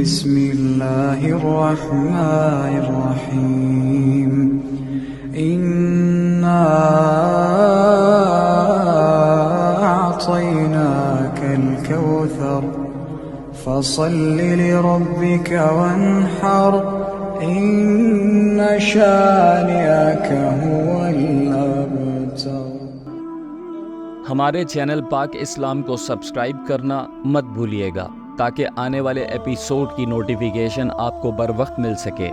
بسم الله الرحمن الرحيم إنا أعطيناك الكوثر فصل لربك وانحر إن شانئك هو الأبتر۔ ہمارے چینل پاک اسلام کو سبسکرائب کرنا مت بھولیے گا تاکہ آنے والے ایپیسوڈ کی نوٹیفیکیشن آپ کو بر وقت مل سکے۔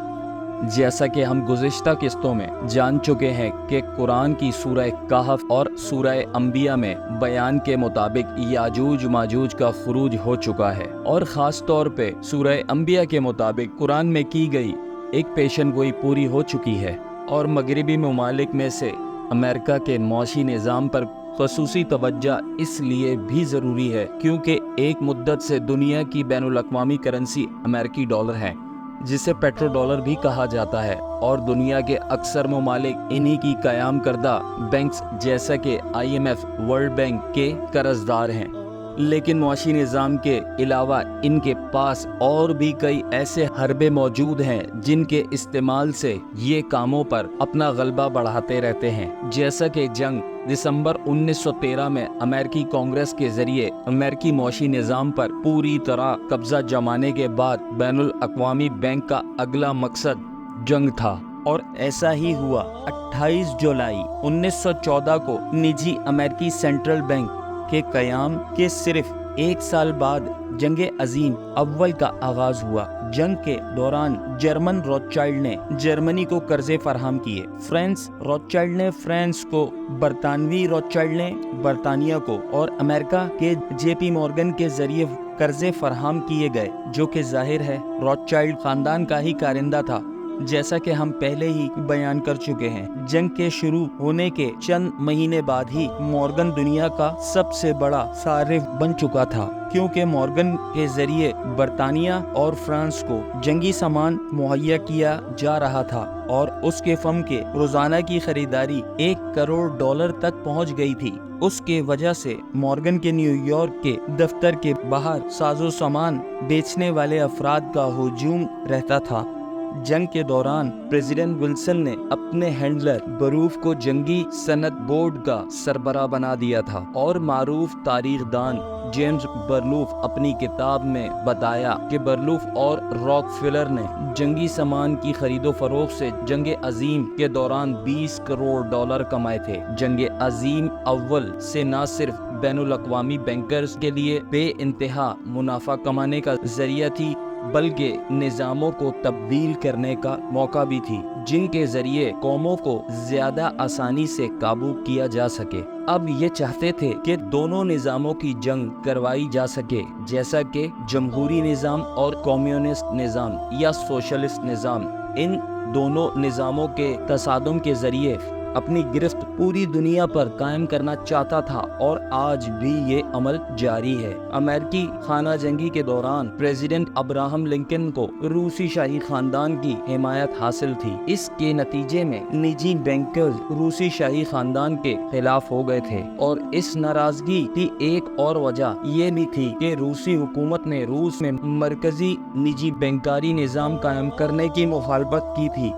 جیسا کہ ہم گزشتہ قسطوں میں جان چکے ہیں کہ قرآن کی سورہ کہف اور سورہ انبیاء میں بیان کے مطابق یاجوج ماجوج کا خروج ہو چکا ہے، اور خاص طور پہ سورہ انبیاء کے مطابق قرآن میں کی گئی ایک پیشن گوئی پوری ہو چکی ہے، اور مغربی ممالک میں سے امریکہ کے معاشی نظام پر خصوصی توجہ اس لیے بھی ضروری ہے کیونکہ ایک مدت سے دنیا کی بین الاقوامی کرنسی امریکی ڈالر ہے، جسے پیٹرو ڈالر بھی کہا جاتا ہے، اور دنیا کے اکثر ممالک انہی کی قیام کردہ بینکس جیسا کہ IMF، ورلڈ بینک کے قرض دار ہیں۔ لیکن معاشی نظام کے علاوہ ان کے پاس اور بھی کئی ایسے حربے موجود ہیں جن کے استعمال سے یہ کاموں پر اپنا غلبہ بڑھاتے رہتے ہیں، جیسا کہ جنگ۔ دسمبر 1913 میں امریکی کانگریس کے ذریعے امریکی معاشی نظام پر پوری طرح قبضہ جمانے کے بعد بین الاقوامی بینک کا اگلا مقصد جنگ تھا، اور ایسا ہی ہوا۔ 28 جولائی 1914 کو نجی امریکی سینٹرل بینک کے قیام کے صرف ایک سال بعد جنگ عظیم اول کا آغاز ہوا۔ جنگ کے دوران جرمن روتشائلڈ نے جرمنی کو قرضے فراہم کیے، فرانس روتشائلڈ نے فرانس کو، برطانوی روتشائلڈ نے برطانیہ کو، اور امریکہ کے JP مورگن کے ذریعے قرضے فراہم کیے گئے، جو کہ ظاہر ہے روتشائلڈ خاندان کا ہی کارندہ تھا، جیسا کہ ہم پہلے ہی بیان کر چکے ہیں۔ جنگ کے شروع ہونے کے چند مہینے بعد ہی مورگن دنیا کا سب سے بڑا صارف بن چکا تھا، کیونکہ مورگن کے ذریعے برطانیہ اور فرانس کو جنگی سامان مہیا کیا جا رہا تھا، اور اس کے فرم کے روزانہ کی خریداری $1 کروڑ تک پہنچ گئی تھی۔ اس کے وجہ سے مورگن کے نیو یارک کے دفتر کے باہر ساز و سامان بیچنے والے افراد کا ہجوم رہتا تھا۔ جنگ کے دوران پریزیڈنٹ ولسن نے اپنے ہینڈلر بروف کو جنگی صنعت بورڈ کا سربراہ بنا دیا تھا، اور معروف تاریخ دان جیمز برلوف اپنی کتاب میں بتایا کہ برلوف اور راک فیلر نے جنگی سامان کی خرید و فروخت سے جنگ عظیم کے دوران $20 کروڑ کمائے تھے۔ جنگ عظیم اول سے نہ صرف بین الاقوامی بینکرز کے لیے بے انتہا منافع کمانے کا ذریعہ تھی، بلکہ نظاموں کو تبدیل کرنے کا موقع بھی تھی، جن کے ذریعے قوموں کو زیادہ آسانی سے قابو کیا جا سکے۔ اب یہ چاہتے تھے کہ دونوں نظاموں کی جنگ کروائی جا سکے، جیسا کہ جمہوری نظام اور کمیونسٹ نظام یا سوشلسٹ نظام۔ ان دونوں نظاموں کے تصادم کے ذریعے اپنی گرفت پوری دنیا پر قائم کرنا چاہتا تھا، اور آج بھی یہ عمل جاری ہے۔ امریکی خانہ جنگی کے دوران پریزیڈنٹ ابراہم لنکن کو روسی شاہی خاندان کی حمایت حاصل تھی۔ اس کے نتیجے میں نجی بینکرز روسی شاہی خاندان کے خلاف ہو گئے تھے، اور اس ناراضگی کی ایک اور وجہ یہ بھی تھی کہ روسی حکومت نے روس میں مرکزی نجی بینکاری نظام قائم کرنے کی مخالفت کی تھی۔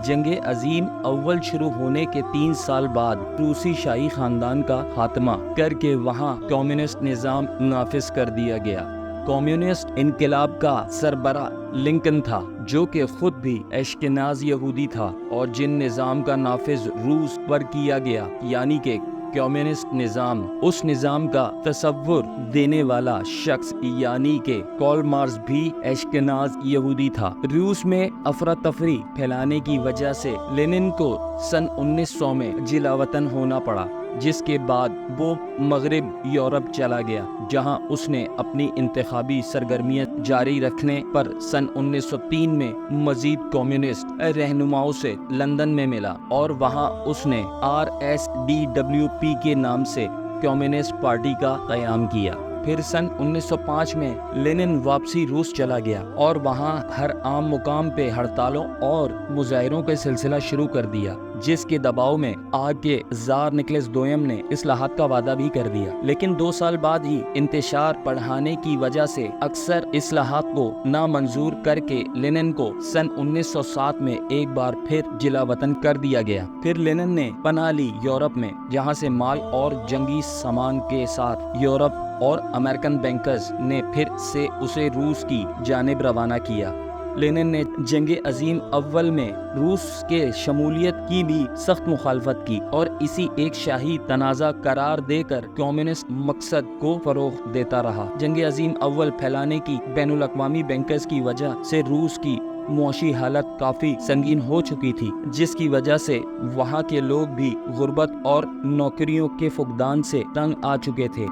جنگ عظیم اول شروع ہونے کے 3 سال بعد روسی شاہی خاندان کا خاتمہ کر کے وہاں کمیونسٹ نظام نافذ کر دیا گیا۔ کمیونسٹ انقلاب کا سربراہ لنکن تھا، جو کہ خود بھی اشکناز یہودی تھا، اور جن نظام کا نافذ روس پر کیا گیا، یعنی کہ کمیونسٹ نظام، اس نظام کا تصور دینے والا شخص یعنی کہ کارل مارکس بھی اشکناز یہودی تھا۔ روس میں افراتفری پھیلانے کی وجہ سے لینن کو سن 1900 میں جلا وطن ہونا پڑا، جس کے بعد وہ مغرب یورپ چلا گیا، جہاں اس نے اپنی انتخابی سرگرمیاں جاری رکھنے پر سن 1903 میں مزید کمیونسٹ رہنماؤں سے لندن میں ملا، اور وہاں اس نے RSDWP کے نام سے کمیونسٹ پارٹی کا قیام کیا۔ پھر سن 1905 میں لینن واپسی روس چلا گیا، اور وہاں ہر عام مقام پہ ہڑتالوں اور مظاہروں کا سلسلہ شروع کر دیا، جس کے دباؤ میں آ کے زار نکلس دوئم نے اصلاحات کا وعدہ بھی کر دیا، لیکن 2 سال بعد ہی انتشار بڑھانے کی وجہ سے اکثر اصلاحات کو نامنظور کر کے لینن کو سن 1907 میں ایک بار پھر جلا وطن کر دیا گیا۔ پھر لینن نے پناہ لی یورپ میں، جہاں سے مال اور جنگی سامان کے ساتھ یورپ اور امریکن بینکرز نے پھر سے اسے روس کی جانب روانہ کیا۔ لینن نے جنگ عظیم اول میں روس کے شمولیت کی بھی سخت مخالفت کی اور اسی ایک شاہی تنازع قرار دے کر کمیونسٹ مقصد کو فروغ دیتا رہا۔ جنگ عظیم اول پھیلانے کی بین الاقوامی بینکرز کی وجہ سے روس کی معاشی حالت کافی سنگین ہو چکی تھی، جس کی وجہ سے وہاں کے لوگ بھی غربت اور نوکریوں کے فقدان سے تنگ آ چکے تھے۔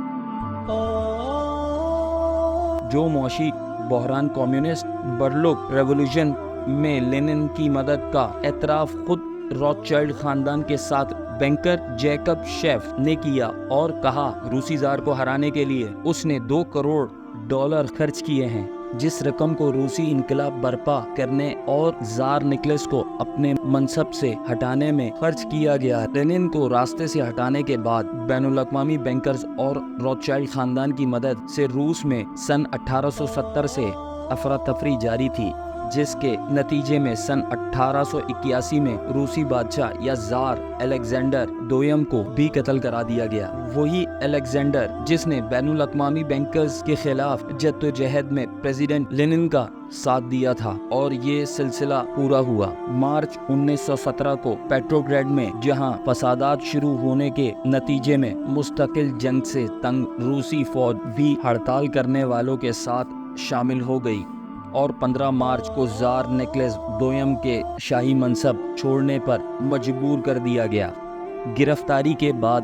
جو معاشی بحران کمیونسٹ برلوک ریولوشن میں لینن کی مدد کا اعتراف خود روتشائلڈ خاندان کے ساتھ بینکر جیکب شیف نے کیا اور کہا روسی زار کو ہرانے کے لیے اس نے $2 کروڑ خرچ کیے ہیں، جس رقم کو روسی انقلاب برپا کرنے اور زار نکلس کو اپنے منصب سے ہٹانے میں خرچ کیا گیا۔ لینن کو راستے سے ہٹانے کے بعد بین الاقوامی بینکرز اور روتشائلڈ خاندان کی مدد سے روس میں سن 1870 سے افراتفری جاری تھی، جس کے نتیجے میں سن 1881 میں روسی بادشاہ یا زار الیگزینڈر دوئم کو بھی قتل کرا دیا گیا۔ وہی الیگزینڈر جس نے بین الاقوامی بینکرز کے خلاف جدوجہد میں پریزیڈنٹ لینن کا ساتھ دیا تھا، اور یہ سلسلہ پورا ہوا۔ مارچ 1917 کو پیٹروگریڈ میں جہاں فسادات شروع ہونے کے نتیجے میں مستقل جنگ سے تنگ روسی فوج بھی ہڑتال کرنے والوں کے ساتھ شامل ہو گئی اور 15 مارچ کو زار نکلس دوئم کے شاہی منصب چھوڑنے پر مجبور کر دیا گیا۔ گرفتاری کے بعد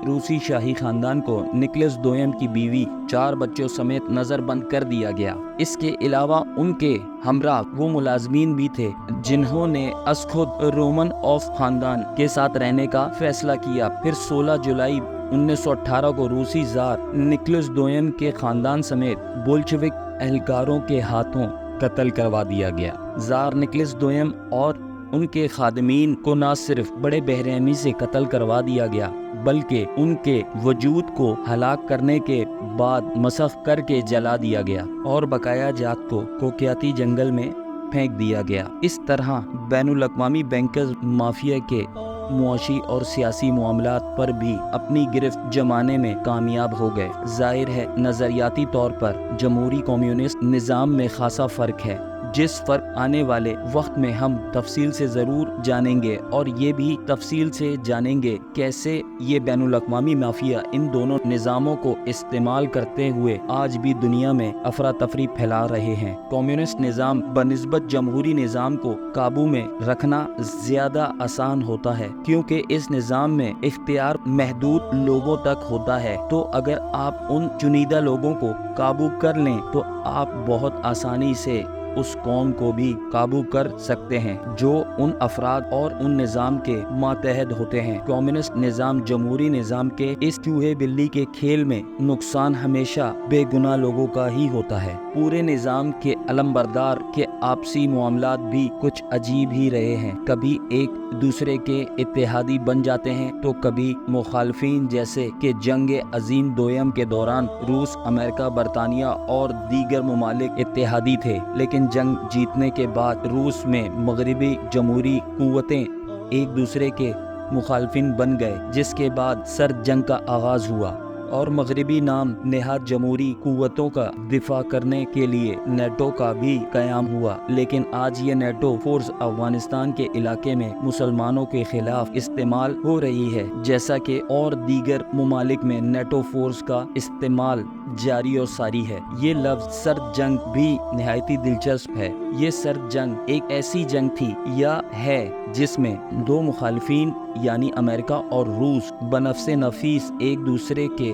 روسی شاہی خاندان کو نکلس دوئم کی بیوی 4 بچوں سمیت نظر بند کر دیا گیا۔ اس کے علاوہ ان کے ہمراہ وہ ملازمین بھی تھے جنہوں نے از خود رومن آف خاندان کے ساتھ رہنے کا فیصلہ کیا۔ پھر 16 جولائی 1918 کو روسی زار نکلس دوئم کے خاندان سمیت بولشوک اہلکاروں کے ہاتھوں قتل کروا دیا گیا۔ زار نکلس دوئم اور ان کے خادمین کو نہ صرف بڑے بے رحمی سے قتل کروا دیا گیا، بلکہ ان کے وجود کو ہلاک کرنے کے بعد مسخ کر کے جلا دیا گیا اور بقایا جات کو کوکیاتی جنگل میں پھینک دیا گیا۔ اس طرح بین الاقوامی بینکرز مافیا کے معاشی اور سیاسی معاملات پر بھی اپنی گرفت جمانے میں کامیاب ہو گئے۔ ظاہر ہے نظریاتی طور پر جمہوری کمیونسٹ نظام میں خاصا فرق ہے، جس فرق آنے والے وقت میں ہم تفصیل سے ضرور جانیں گے، اور یہ بھی تفصیل سے جانیں گے کیسے یہ بین الاقوامی مافیا ان دونوں نظاموں کو استعمال کرتے ہوئے آج بھی دنیا میں افراتفری پھیلا رہے ہیں۔ کمیونسٹ نظام بنسبت جمہوری نظام کو قابو میں رکھنا زیادہ آسان ہوتا ہے، کیونکہ اس نظام میں اختیار محدود لوگوں تک ہوتا ہے، تو اگر آپ ان چنیدہ لوگوں کو قابو کر لیں تو آپ بہت آسانی سے اس قوم کو بھی قابو کر سکتے ہیں جو ان افراد اور ان نظام کے ماتحت ہوتے ہیں۔ کمیونسٹ نظام جمہوری نظام کے اس چوہے بلی کے کھیل میں نقصان ہمیشہ بے گناہ لوگوں کا ہی ہوتا ہے۔ پورے نظام کے علمبردار کے آپسی معاملات بھی کچھ عجیب ہی رہے ہیں، کبھی ایک دوسرے کے اتحادی بن جاتے ہیں تو کبھی مخالفین، جیسے کہ جنگ عظیم دوئم کے دوران روس، امریکہ، برطانیہ اور دیگر ممالک اتحادی تھے، لیکن جنگ جیتنے کے بعد روس میں مغربی جمہوری قوتیں ایک دوسرے کے مخالفین بن گئے، جس کے بعد سرد جنگ کا آغاز ہوا اور مغربی نام نہاد جمہوری قوتوں کا دفاع کرنے کے لیے نیٹو کا بھی قیام ہوا۔ لیکن آج یہ نیٹو فورس افغانستان کے علاقے میں مسلمانوں کے خلاف استعمال ہو رہی ہے، جیسا کہ اور دیگر ممالک میں نیٹو فورس کا استعمال جاری اور ساری ہے۔ یہ لفظ سرد جنگ بھی نہایتی دلچسپ ہے۔ یہ سرد جنگ ایک ایسی جنگ تھی یا ہے جس میں دو مخالفین یعنی امریکہ اور روس بنفس نفیس ایک دوسرے کے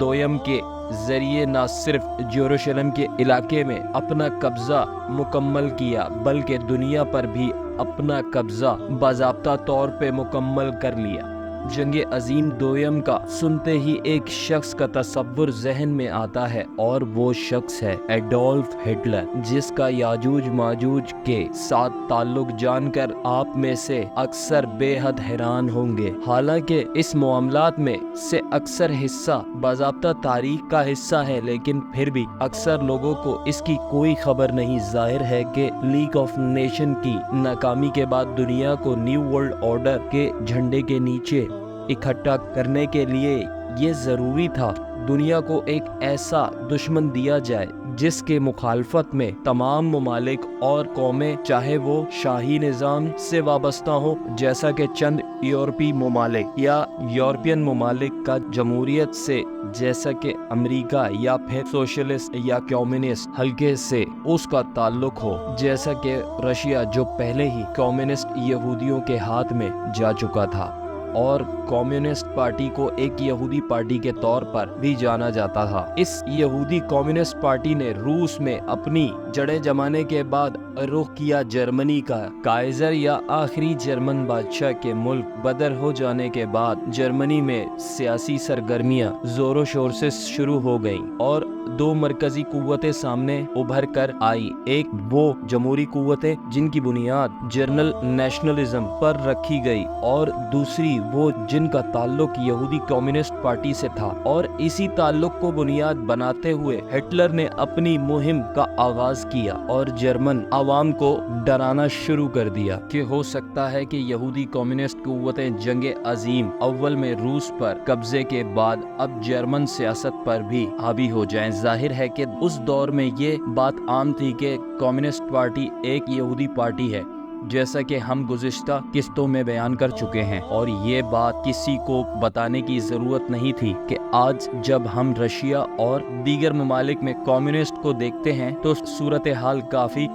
دویم کے ذریعے نہ صرف یروشلم کے علاقے میں اپنا قبضہ مکمل کیا بلکہ دنیا پر بھی اپنا قبضہ باضابطہ طور پہ مکمل کر لیا۔ جنگ عظیم دویم کا سنتے ہی ایک شخص کا تصور ذہن میں آتا ہے اور وہ شخص ہے ایڈولف ہٹلر، جس کا یاجوج ماجوج کے ساتھ تعلق جان کر آپ میں سے اکثر بے حد حیران ہوں گے۔ حالانکہ اس معاملات میں سے اکثر حصہ باضابطہ تاریخ کا حصہ ہے، لیکن پھر بھی اکثر لوگوں کو اس کی کوئی خبر نہیں۔ ظاہر ہے کہ لیگ آف نیشن کی ناکامی کے بعد دنیا کو نیو ورلڈ آرڈر کے جھنڈے کے نیچے اکٹھا کرنے کے لیے یہ ضروری تھا دنیا کو ایک ایسا دشمن دیا جائے جس کے مخالفت میں تمام ممالک اور قومیں، چاہے وہ شاہی نظام سے وابستہ ہو جیسا کہ چند یورپی ممالک، یا یورپین ممالک کا جمہوریت سے جیسا کہ امریکہ، یا پھر سوشلسٹ یا کمیونسٹ حلقے سے اس کا تعلق ہو جیسا کہ رشیا، جو پہلے ہی کمیونسٹ یہودیوں کے ہاتھ میں جا چکا تھا اور کمیونسٹ پارٹی کو ایک یہودی پارٹی کے طور پر بھی جانا جاتا تھا۔ اس یہودی کمیونسٹ پارٹی نے روس میں اپنی جڑیں جمانے کے بعد رخ کیا جرمنی کا۔ کائزر یا آخری جرمن بادشاہ کے ملک بدر ہو جانے کے بعد جرمنی میں سیاسی سرگرمیاں زور و شور سے شروع ہو گئیں اور دو مرکزی قوتیں سامنے ابھر کر آئی۔ ایک وہ جمہوری قوتیں جن کی بنیاد جنرل نیشنلزم پر رکھی گئی، اور دوسری وہ جن کا تعلق یہودی کمیونسٹ پارٹی سے تھا، اور اسی تعلق کو بنیاد بناتے ہوئے ہٹلر نے اپنی مہم کا آغاز کیا اور جرمن عوام کو ڈرانا شروع کر دیا کہ ہو سکتا ہے کہ یہودی کمیونسٹ قوتیں جنگ عظیم اول میں روس پر قبضے کے بعد اب جرمن سیاست پر بھی حاوی ہو جائیں۔ ظاہر ہے کہ اس دور میں یہ بات عام تھی کہ کمیونسٹ پارٹی ایک یہودی پارٹی ہے، جیسا کہ ہم گزشتہ قسطوں میں بیان کر چکے ہیں، اور یہ بات کسی کو بتانے کی ضرورت نہیں تھی کہ آج جب ہم رشیا اور دیگر ممالک میں کمیونسٹ کو دیکھتے ہیں تو صورتحال کافی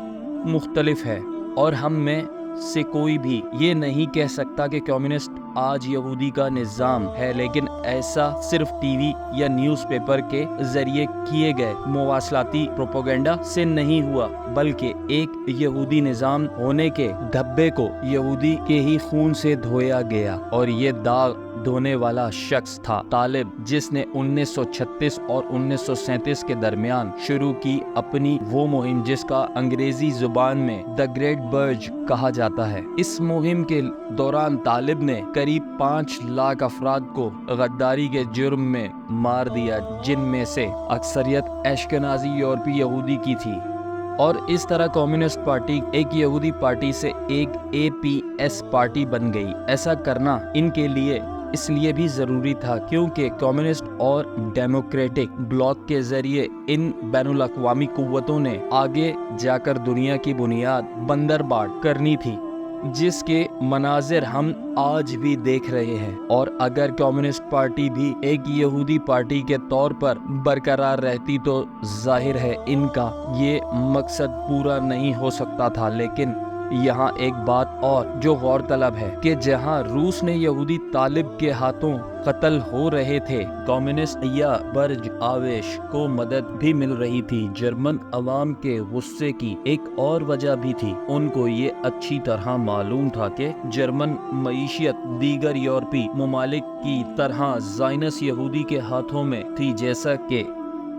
مختلف ہے، اور ہم میں سے کوئی بھی یہ نہیں کہہ سکتا کہ کمیونسٹ آج یہودی کا نظام ہے، لیکن ایسا صرف ٹی وی یا نیوز پیپر کے ذریعے کیے گئے مواصلاتی پروپیگنڈا سے نہیں ہوا، بلکہ ایک یہودی نظام ہونے کے دھبے کو یہودی کے ہی خون سے دھویا گیا، اور یہ داغ دھونے والا شخص تھا طالب، جس نے 1936 اور 1937 کے درمیان شروع کی اپنی وہ مہم جس کا انگریزی زبان میں دی گریٹ برج کہا جاتا ہے۔ اس مہم کے دوران طالب نے قریب 5 لاکھ افراد کو غداری کے جرم میں مار دیا، جن میں سے اکثریت اشکنازی یورپی یہودی کی تھی، اور اس طرح کمیونسٹ پارٹی ایک یہودی پارٹی سے ایک APS پارٹی بن گئی۔ ایسا کرنا ان کے لیے اس لیے بھی ضروری تھا کیونکہ کمیونسٹ اور ڈیموکریٹک بلاک کے ذریعے ان بین الاقوامی قوتوں نے آگے جا کر دنیا کی بنیاد بندرباٹ کرنی تھی، جس کے مناظر ہم آج بھی دیکھ رہے ہیں۔ اور اگر کمیونسٹ پارٹی بھی ایک یہودی پارٹی کے طور پر برقرار رہتی تو ظاہر ہے ان کا یہ مقصد پورا نہیں ہو سکتا تھا۔ لیکن یہاں ایک بات اور جو غور طلب ہے کہ جہاں روس نے یہودی طالب کے ہاتھوں قتل ہو رہے تھے، کمیونسٹ یا برج آویش کو مدد بھی مل رہی تھی۔ جرمن عوام کے غصے کی ایک اور وجہ بھی تھی۔ ان کو یہ اچھی طرح معلوم تھا کہ جرمن معیشت دیگر یورپی ممالک کی طرح زائنس یہودی کے ہاتھوں میں تھی، جیسا کہ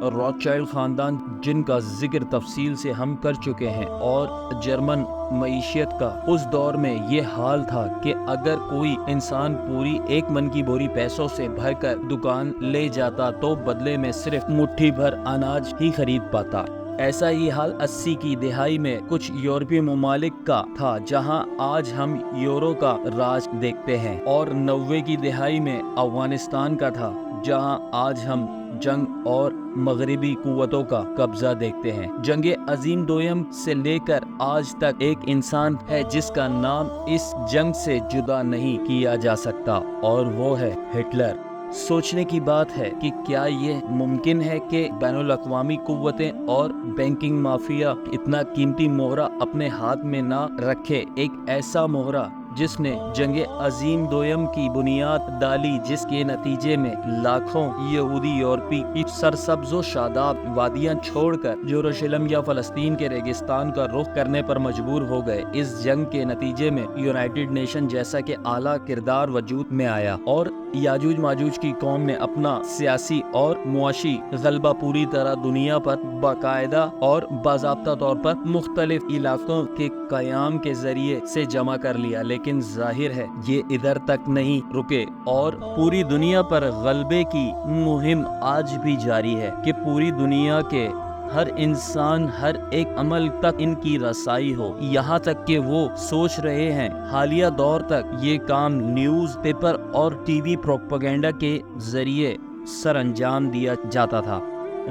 روتشائلڈ خاندان جن کا ذکر تفصیل سے ہم کر چکے ہیں، اور جرمن معیشت کا اس دور میں یہ حال تھا کہ اگر کوئی انسان پوری 1 من کی بوری پیسوں سے بھر کر دکان لے جاتا تو بدلے میں صرف مٹھی بھر اناج ہی خرید پاتا۔ ایسا ہی حال 80 کی دہائی میں کچھ یورپی ممالک کا تھا جہاں آج ہم یورو کا راج دیکھتے ہیں، اور 90 کی دہائی میں افغانستان کا تھا جہاں آج ہم جنگ اور مغربی قوتوں کا قبضہ دیکھتے ہیں۔ جنگ عظیم دویم سے لے کر آج تک ایک انسان ہے جس کا نام اس جنگ سے جدا نہیں کیا جا سکتا، اور وہ ہے ہٹلر۔ سوچنے کی بات ہے کہ کیا یہ ممکن ہے کہ بین الاقوامی قوتیں اور بینکنگ مافیا اتنا قیمتی مہرہ اپنے ہاتھ میں نہ رکھے، ایک ایسا مہرہ جس نے جنگ عظیم دوم کی بنیاد ڈالی، جس کے نتیجے میں لاکھوں یہودی یورپی کی سرسبز و شاداب وادیاں چھوڑ کر یروشلم یا فلسطین کے ریگستان کا رخ کرنے پر مجبور ہو گئے۔ اس جنگ کے نتیجے میں یونائیٹڈ نیشن جیسا کہ اعلیٰ کردار وجود میں آیا اور یاجوج ماجوج کی قوم نے اپنا سیاسی اور معاشی غلبہ پوری طرح دنیا پر باقاعدہ اور باضابطہ طور پر مختلف علاقوں کے قیام کے ذریعے سے جمع کر لیا۔ لیکن ظاہر ہے یہ ادھر تک نہیں رکے اور پوری دنیا پر غلبے کی مہم آج بھی جاری ہے کہ پوری دنیا کے ہر انسان ہر ایک عمل تک ان کی رسائی ہو، یہاں تک کہ وہ سوچ رہے ہیں۔ حالیہ دور تک یہ کام نیوز پیپر اور ٹی وی پروپیگنڈا کے ذریعے سر انجام دیا جاتا تھا،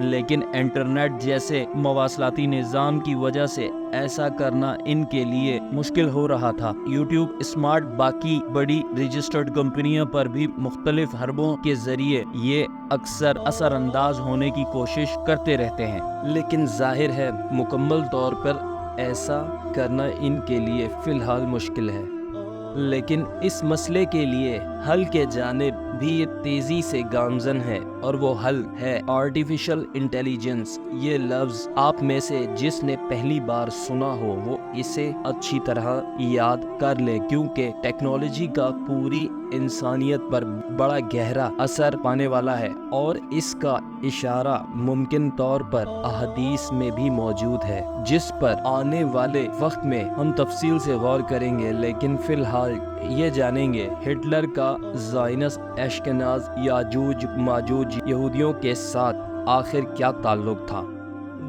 لیکن انٹرنیٹ جیسے مواصلاتی نظام کی وجہ سے ایسا کرنا ان کے لیے مشکل ہو رہا تھا۔ یوٹیوب اسمارٹ باقی بڑی رجسٹرڈ کمپنیوں پر بھی مختلف حربوں کے ذریعے یہ اکثر اثر انداز ہونے کی کوشش کرتے رہتے ہیں، لیکن ظاہر ہے مکمل طور پر ایسا کرنا ان کے لیے فی الحال مشکل ہے۔ لیکن اس مسئلے کے لیے حل کے جانب بھی یہ تیزی سے گامزن ہے، اور وہ حل ہے آرٹیفیشل انٹیلیجنس۔ یہ لفظ آپ میں سے جس نے پہلی بار سنا ہو وہ اسے اچھی طرح یاد کر لے، کیونکہ ٹیکنالوجی کا پوری انسانیت پر بڑا گہرا اثر پانے والا ہے، اور اس کا اشارہ ممکن طور پر احادیث میں بھی موجود ہے، جس پر آنے والے وقت میں ہم تفصیل سے غور کریں گے۔ لیکن فی الحال یہ جانیں گے ہٹلر کا زائنس اشکناز یاجوج ماجوج یہودیوں کے ساتھ آخر کیا تعلق تھا۔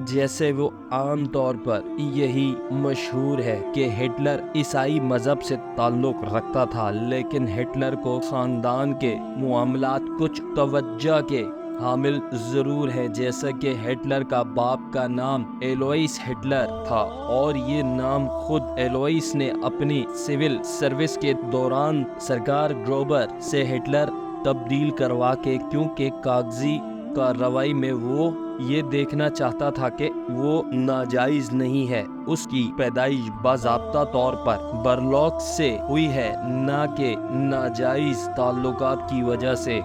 جیسے وہ عام طور پر یہی مشہور ہے کہ ہٹلر عیسائی مذہب سے تعلق رکھتا تھا، لیکن ہٹلر کو خاندان کے معاملات کچھ توجہ کے حامل ضرور ہے، جیسا کہ ہٹلر کا باپ کا نام ایلوئس ہٹلر تھا، اور یہ نام خود ایلوئس نے اپنی سول سروس کے دوران سرکار گروبر سے ہٹلر تبدیل کروا کے، کیونکہ کاغذی کارروائی میں وہ یہ دیکھنا چاہتا تھا کہ وہ ناجائز نہیں ہے۔ اس کی پیدائش باضابطہ طور پر برلوق سے ہوئی ہے، نہ کہ ناجائز تعلقات کی وجہ سے۔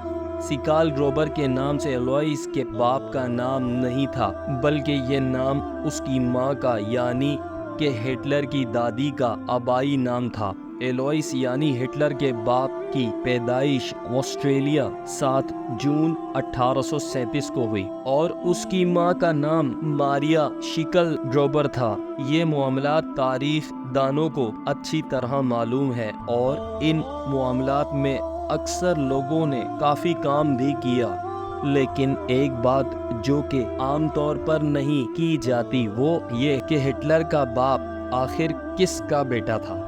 سیکال گروبر کے نام سے ایلوئس کے باپ کا نام نہیں تھا، بلکہ یہ نام اس کی ماں کا یعنی کہ ہٹلر کی دادی کا آبائی نام تھا۔ ایلوئس یعنی ہٹلر کے باپ کی پیدائش آسٹریلیا 7 جون 1837 کو ہوئی، اور اس کی ماں کا نام ماریا شیکل گروبر تھا۔ یہ معاملات تاریخ دانوں کو اچھی طرح معلوم ہے، اور ان معاملات میں اکثر لوگوں نے کافی کام بھی کیا، لیکن ایک بات جو کہ عام طور پر نہیں کی جاتی وہ یہ کہ ہٹلر کا باپ آخر کس کا بیٹا تھا۔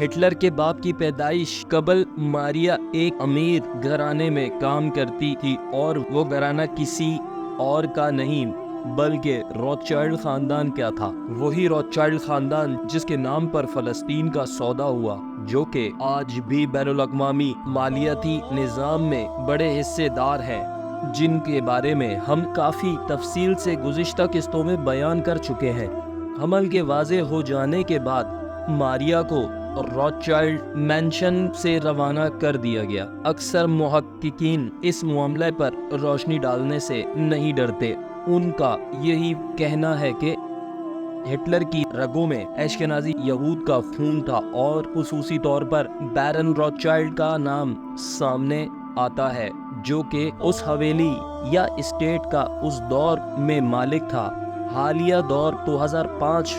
ہٹلر کے باپ کی پیدائش قبل ماریا ایک امیر گھرانے میں کام کرتی تھی، اور وہ گھرانہ کسی اور کا نہیں بلکہ روتھشائلڈ خاندان کا تھا۔ وہی روتھشائلڈ خاندان جس کے نام پر فلسطین کا سودا ہوا، جو کہ آج بھی بین الاقوامی مالیاتی نظام میں بڑے حصے دار ہے، جن کے بارے میں ہم کافی تفصیل سے گزشتہ قسطوں میں بیان کر چکے ہیں۔ حمل کے واضح ہو جانے کے بعد ماریا کو روتھشائلڈ مینشن سے روانہ کر دیا گیا۔ اکثر محققین اس معاملے پر روشنی ڈالنے سے نہیں ڈرتے۔ ان کا یہی کہنا ہے کہ ہٹلر کی رگوں میں اشکنازی یہود کا خون تھا، اور خصوصی طور پر بیرن روتھشائلڈ کا نام سامنے آتا ہے، جو کہ اس حویلی یا اسٹیٹ کا اس دور میں مالک تھا۔ حالیہ دور 2005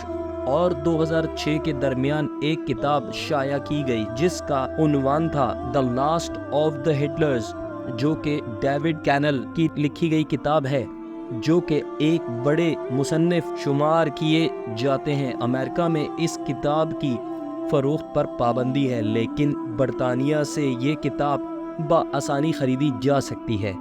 اور 2006 کے درمیان ایک کتاب شائع کی گئی جس کا عنوان تھا The Last of the Hitlers، جو کہ ڈیوڈ کینل کی لکھی گئی کتاب ہے، جو کہ ایک بڑے مصنف شمار کیے جاتے ہیں۔ امریکہ میں اس کتاب کی فروخت پر پابندی ہے، لیکن برطانیہ سے یہ کتاب بآسانی خریدی جا سکتی ہے۔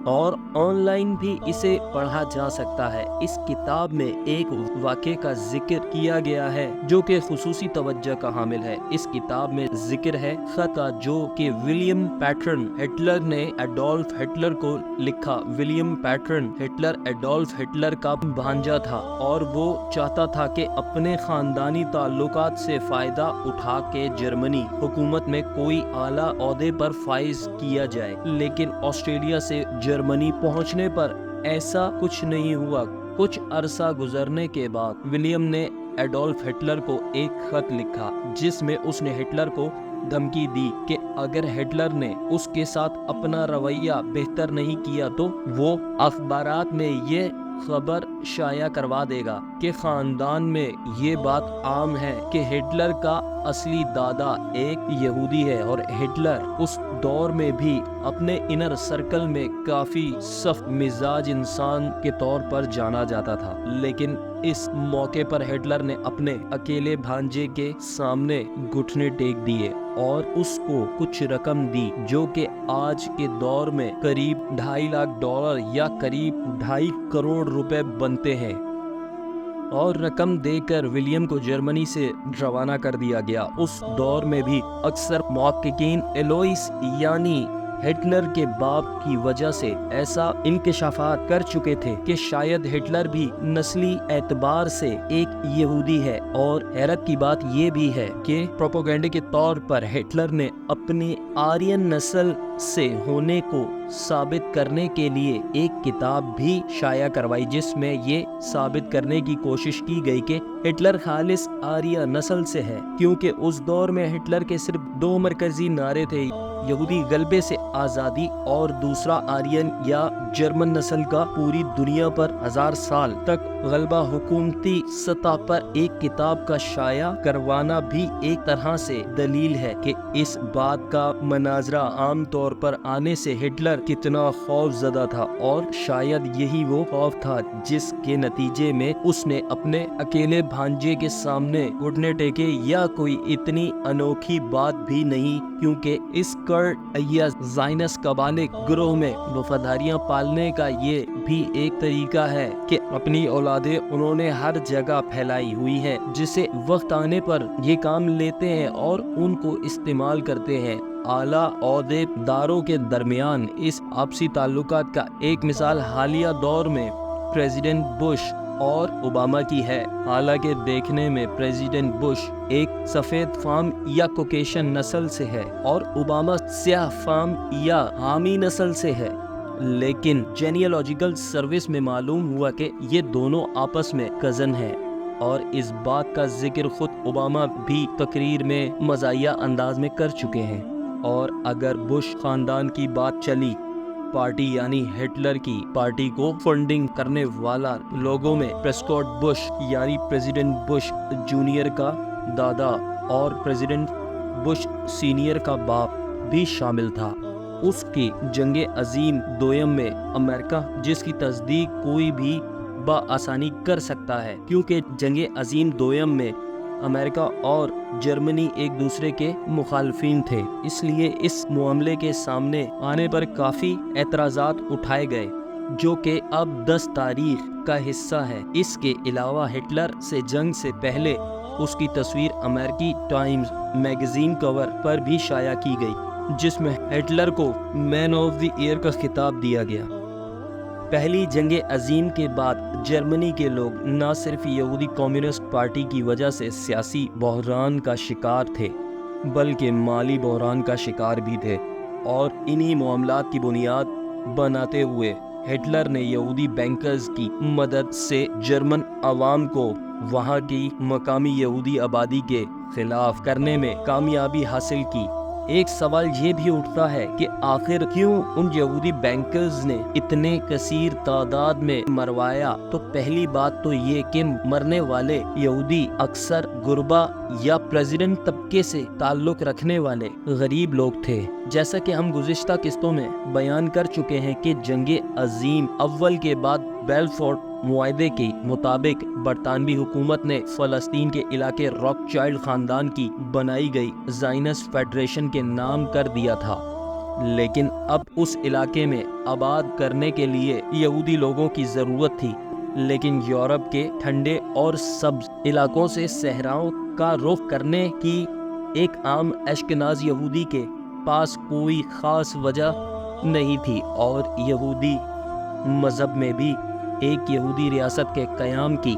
اور آن لائن بھی اسے پڑھا جا سکتا ہے۔ اس کتاب میں ایک واقعے کا ذکر کیا گیا ہے جو کہ خصوصی توجہ کا حامل ہے۔ اس کتاب میں ذکر ہے خط کا جو کہ ولیم پیٹرن ہٹلر نے ایڈولف ہٹلر کو لکھا۔ ولیم پیٹرن ہٹلر ایڈولف ہٹلر کا بھانجا تھا اور وہ چاہتا تھا کہ اپنے خاندانی تعلقات سے فائدہ اٹھا کے جرمنی حکومت میں کوئی اعلیٰ عہدے پر فائز کیا جائے، لیکن آسٹریلیا سے جرمنی پہنچنے پر ایسا کچھ نہیں ہوا۔ کچھ عرصہ گزرنے کے بعد ولیم نے ایڈولف ہٹلر کو ایک خط لکھا جس میں اس نے ہٹلر کو دھمکی دی کہ اگر ہٹلر نے اس کے ساتھ اپنا رویہ بہتر نہیں کیا تو وہ اخبارات میں یہ خبر شائع کروا دے گا کہ خاندان میں یہ بات عام ہے کہ ہٹلر کا اصلی دادا ایک یہودی ہے، اور ہٹلر اس دور میں بھی اپنے انر سرکل میں کافی سخت مزاج انسان کے طور پر جانا جاتا تھا۔ لیکن اس موقع پر ہٹلر نے اپنے اکیلے بھانجے کے سامنے گھٹنے ٹیک دیے اور اس کو کچھ رقم دی جو کہ آج کے دور میں قریب $2.5 لاکھ یا قریب 2.5 کروڑ روپے بنتے ہیں، اور رقم دے کر ولیم کو جرمنی سے روانہ کر دیا گیا۔ اس دور میں بھی اکثر محققین ایلوئس یعنی ہٹلر کے باپ کی وجہ سے ایسا انکشافات کر چکے تھے کہ شاید ہٹلر بھی نسلی اعتبار سے ایک یہودی ہے، اور حیرت کی بات یہ بھی ہے کہ پروپیگنڈے کے طور پر ہٹلر نے اپنی آرین نسل سے ہونے کو ثابت کرنے کے لیے ایک کتاب بھی شائع کروائی جس میں یہ ثابت کرنے کی کوشش کی گئی کہ ہٹلر خالص آریہ نسل سے ہے، کیونکہ اس دور میں ہٹلر کے صرف 2 مرکزی نعرے تھے: یہودی غلبے سے آزادی اور دوسرا آرین یا جرمن نسل کا پوری دنیا پر 1000 سال تک غلبہ۔ حکومتی سطح پر ایک کتاب کا شائع کروانا بھی ایک طرح سے دلیل ہے کہ اس بات کا مناظرہ عام طور پر آنے سے ہٹلر کتنا خوف زدہ تھا، اور شاید یہی وہ خوف تھا جس کے نتیجے میں اس نے اپنے اکیلے بھانجے کے سامنے گھٹنے ٹیکے۔ یا کوئی اتنی انوکھی بات بھی نہیں، کیونکہ اس کرد یا زائنس قبائلی گروہ میں وفاداریاں پالنے کا یہ بھی ایک طریقہ ہے کہ اپنی اولادیں انہوں نے ہر جگہ پھیلائی ہوئی ہیں، جسے وقت آنے پر یہ کام لیتے ہیں اور ان کو استعمال کرتے ہیں۔ اعلیٰ عہدے داروں کے درمیان اس آپسی تعلقات کا ایک مثال حالیہ دور میں پریزیڈنٹ بش اور اوباما کی ہے۔ حالانکہ دیکھنے میں پریزیڈنٹ بش ایک سفید فام یا کوکیشن نسل سے ہے اور اوباما سیاہ فام یا حامی نسل سے ہے، لیکن جینیالوجیکل سروس میں معلوم ہوا کہ یہ دونوں آپس میں کزن ہیں، اور اس بات کا ذکر خود اوباما بھی تقریر میں مزاحیہ انداز میں کر چکے ہیں۔ اور اگر بش خاندان کی بات چلی، پارٹی یعنی ہٹلر کی پارٹی کو فنڈنگ کرنے والا لوگوں میں پریسکوٹ بش یعنی پریزیڈنٹ بش جونیئر کا دادا اور پریزیڈنٹ بش سینئر کا باپ بھی شامل تھا۔ اس کی جنگ عظیم دوئم میں امریکہ، جس کی تصدیق کوئی بھی بآسانی کر سکتا ہے، کیونکہ جنگ عظیم دوئم میں امریکہ اور جرمنی ایک دوسرے کے مخالفین تھے، اس لیے اس معاملے کے سامنے آنے پر کافی اعتراضات اٹھائے گئے جو کہ اب 10 تاریخ کا حصہ ہے۔ اس کے علاوہ ہٹلر سے جنگ سے پہلے اس کی تصویر امریکی ٹائمز میگزین کور پر بھی شائع کی گئی، جس میں ہٹلر کو مین آف دی ایئر کا خطاب دیا گیا۔ پہلی جنگ عظیم کے بعد جرمنی کے لوگ نہ صرف یہودی کمیونسٹ پارٹی کی وجہ سے سیاسی بحران کا شکار تھے، بلکہ مالی بحران کا شکار بھی تھے، اور انہی معاملات کی بنیاد بناتے ہوئے ہٹلر نے یہودی بینکرز کی مدد سے جرمن عوام کو وہاں کی مقامی یہودی آبادی کے خلاف کرنے میں کامیابی حاصل کی۔ ایک سوال یہ بھی اٹھتا ہے کہ آخر کیوں ان یہودی بینکرز نے اتنے کثیر تعداد میں مروایا؟ تو پہلی بات تو یہ کہ مرنے والے یہودی اکثر غربا یا پریزیڈنٹ طبقے سے تعلق رکھنے والے غریب لوگ تھے۔ جیسا کہ ہم گزشتہ قسطوں میں بیان کر چکے ہیں کہ جنگ عظیم اول کے بعد بیلفورٹ معاہدے کے مطابق برطانوی حکومت نے فلسطین کے علاقے راک چائلڈ خاندان کی بنائی گئی زائنس فیڈریشن کے نام کر دیا تھا، لیکن اب اس علاقے میں آباد کرنے کے لیے یہودی لوگوں کی ضرورت تھی، لیکن یورپ کے ٹھنڈے اور سبز علاقوں سے صحراؤں کا رخ کرنے کی ایک عام اشکناز یہودی کے پاس کوئی خاص وجہ نہیں تھی، اور یہودی مذہب میں بھی ایک یہودی ریاست کے قیام کی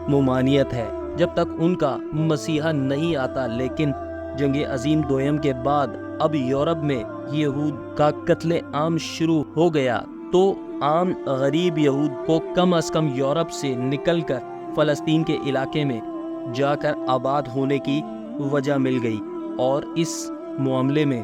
ممانعت ہے جب تک ان کا مسیحا نہیں آتا۔ لیکن جنگ عظیم دوئم کے بعد اب یورپ میں یہود کا قتل عام شروع ہو گیا، تو عام غریب یہود کو کم از کم یورپ سے نکل کر فلسطین کے علاقے میں جا کر آباد ہونے کی وجہ مل گئی، اور اس معاملے میں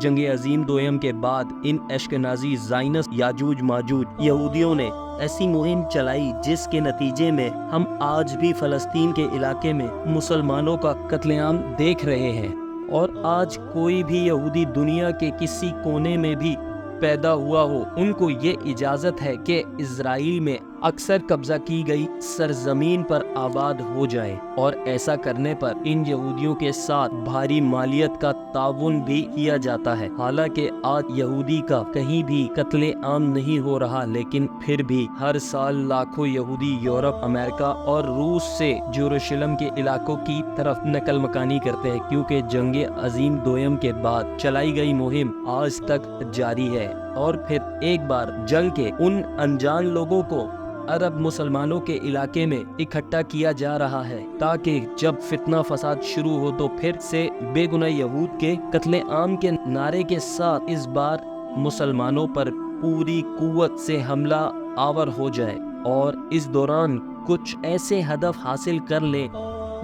جنگ عظیم دوئم کے بعد ان اشکنازی زائنس یاجوج ماجوج یہودیوں نے ایسی مہم چلائی جس کے نتیجے میں ہم آج بھی فلسطین کے علاقے میں مسلمانوں کا قتل عام دیکھ رہے ہیں، اور آج کوئی بھی یہودی دنیا کے کسی کونے میں بھی پیدا ہوا ہو، ان کو یہ اجازت ہے کہ اسرائیل میں اکثر قبضہ کی گئی سرزمین پر آباد ہو جائیں، اور ایسا کرنے پر ان یہودیوں کے ساتھ بھاری مالیت کا تعاون بھی کیا جاتا ہے۔ حالانکہ آج یہودی کا کہیں بھی قتل عام نہیں ہو رہا، لیکن پھر بھی ہر سال لاکھوں یہودی یورپ، امریکہ اور روس سے یروشلم کے علاقوں کی طرف نقل مکانی کرتے ہیں، کیونکہ جنگ عظیم دوئم کے بعد چلائی گئی مہم آج تک جاری ہے، اور پھر ایک بار جنگ کے ان انجان لوگوں کو عرب مسلمانوں کے علاقے میں اکٹھا کیا جا رہا ہے، تاکہ جب فتنہ فساد شروع ہو تو پھر سے بے گناہ یہود کے قتل عام کے نعرے کے ساتھ اس بار مسلمانوں پر پوری قوت سے حملہ آور ہو جائے، اور اس دوران کچھ ایسے ہدف حاصل کر لیں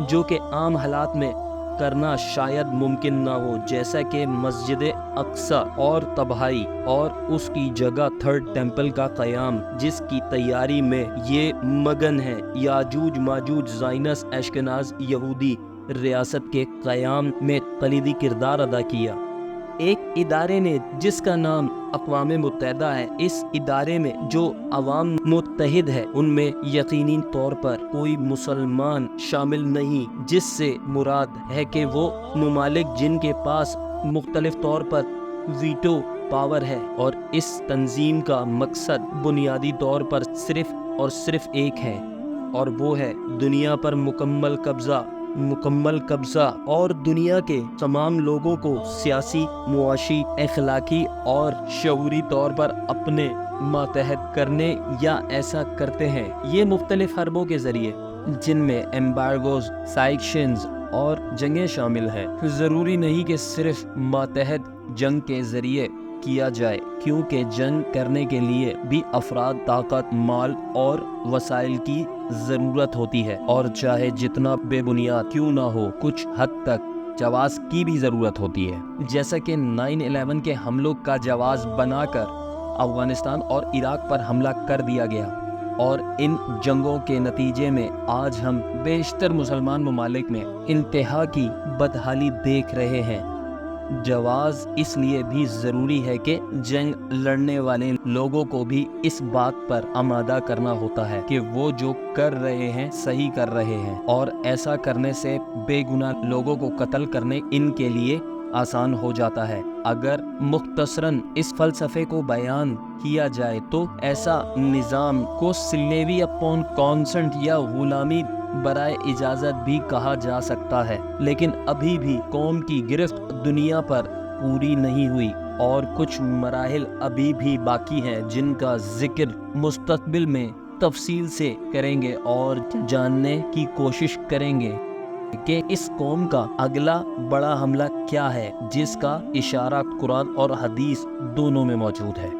جو کہ عام حالات میں کرنا شاید ممکن نہ ہو، جیسا کہ مسجد اقصی اور تباہی، اور اس کی جگہ تھرڈ ٹیمپل کا قیام، جس کی تیاری میں یہ مگن ہے۔ یاجوج ماجوج زائنس اشکناز یہودی ریاست کے قیام میں کلیدی کردار ادا کیا۔ ایک ادارے نے جس کا نام اقوام متحدہ ہے، اس ادارے میں جو عوام متحد ہے ان میں یقینی طور پر کوئی مسلمان شامل نہیں، جس سے مراد ہے کہ وہ ممالک جن کے پاس مختلف طور پر ویٹو پاور ہے، اور اس تنظیم کا مقصد بنیادی طور پر صرف اور صرف ایک ہے، اور وہ ہے دنیا پر مکمل قبضہ اور دنیا کے تمام لوگوں کو سیاسی، معاشی، اخلاقی اور شعوری طور پر اپنے ماتحت کرنے یا ایسا کرتے ہیں۔ یہ مختلف حربوں کے ذریعے، جن میں ایمبارگوز، سینکشنز اور جنگیں شامل ہیں، ضروری نہیں کہ صرف ماتحت جنگ کے ذریعے کیا جائے، کیونکہ جنگ کرنے کے لیے بھی افراد، طاقت، مال اور وسائل کی ضرورت ہوتی ہے، اور چاہے جتنا بے بنیاد کیوں نہ ہو، کچھ حد تک جواز کی بھی ضرورت ہوتی ہے، جیسا کہ 9/11 کے حملوں کا جواز بنا کر افغانستان اور عراق پر حملہ کر دیا گیا، اور ان جنگوں کے نتیجے میں آج ہم بیشتر مسلمان ممالک میں انتہا کی بدحالی دیکھ رہے ہیں۔ جواز اس لیے بھی ضروری ہے کہ جنگ لڑنے والے لوگوں کو بھی اس بات پر آمادہ کرنا ہوتا ہے کہ وہ جو کر رہے ہیں صحیح کر رہے ہیں، اور ایسا کرنے سے بے گناہ لوگوں کو قتل کرنے ان کے لیے آسان ہو جاتا ہے۔ اگر مختصراً اس فلسفے کو بیان کیا جائے تو ایسا نظام کو سلیوی اپون کانسنٹ یا غلامی برائے اجازت بھی کہا جا سکتا ہے، لیکن ابھی بھی قوم کی گرفت دنیا پر پوری نہیں ہوئی، اور کچھ مراحل ابھی بھی باقی ہیں جن کا ذکر مستقبل میں تفصیل سے کریں گے، اور جاننے کی کوشش کریں گے کہ اس قوم کا اگلا بڑا حملہ کیا ہے، جس کا اشارہ قرآن اور حدیث دونوں میں موجود ہے۔